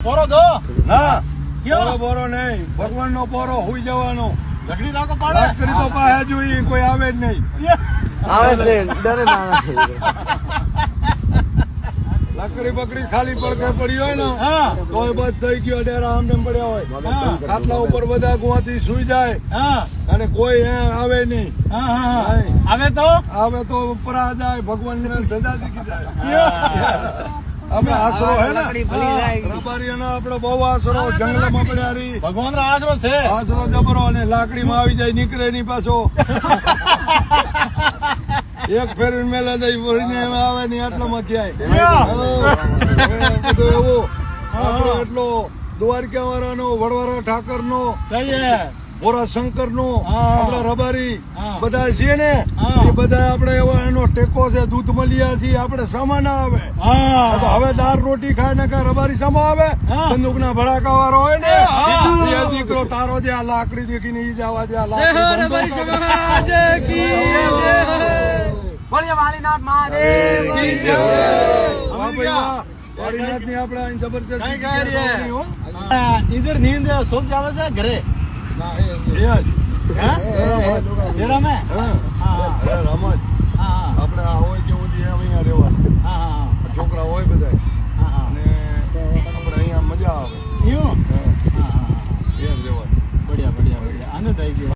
પોરો દો ના કયો પોરો નહીં, ભગવાન નો પોરો હુઈ જવાનો. લકડી નાખો પાડે લાકડી તો પાસે જોઈએ, કોઈ આવે જ નહીં. આવે જ નહીં, ડરે ના આવે. લાકડી બકડી ખાલી પડકે પડી હોય ને હા તોય બસ થઈ ગયો, ડેરા આમ તેમ પડ્યા હોય. હા. ખાટલા ઉપર બધા ગુવાથી સુઈ જાય હા અને કોઈ આવે નહીં. હા હા આવે તો આવે તો પરા જાય, ભગવાન ને ધજા દીકી જાય. અમે આશરો હે ને લકડી ભલી જાય. રબારીઓનો આપડે બહુ આશરો, જંગલમાં પડ્યા રહી. ભગવાન નો આશરો છે આશરો જબરો, અને લાકડીમાં આવી જાય, નીકળે નહીં પાછો. એક ફેરી મેલા જાય, વળીને એમાં આવે નહીં, આટલામાં ક્યાંય બધું એવું. આપણો એટલો દ્વારકા વાળાનો, વડવાળા ઠાકર નો, સહી હે ભોરા શંકર નો, હા. આપડા રબારી હા. બધા છીએ ને, હા. એ બધા આપડે એવા એનો ટેકો છે, દૂધ મળ્યા છીએ, આપડે સમા ના આવે. હા તો હવે દાળ રોટી ખાય ને કા રબારી સમો આવે, હા. બંદૂક ના ભડાકા વાળો હોય ને, હા. એ દીકરો તારો જે આ લાકડી દેખીને ઈ જવા દે, આ જય હો લાકડી રબારી બંદૂક આવે. સમાજ કી જય. બોલીએ વાલીનાથ મહાદેવ કી જય. બાપા, વાડીનાથ ની આપણે અહીં જબરજસ્ત કઈ જગ્યા કઈ રે? કરવાની હો. ઇધર નીંદ સોચ આવે છે ઘરે ના, એ જ. હા ડેરા મેં હા. હા અરે રમત હા આપણે આ હોય કેવું છે, એમ અહીંયા રહેવાનું.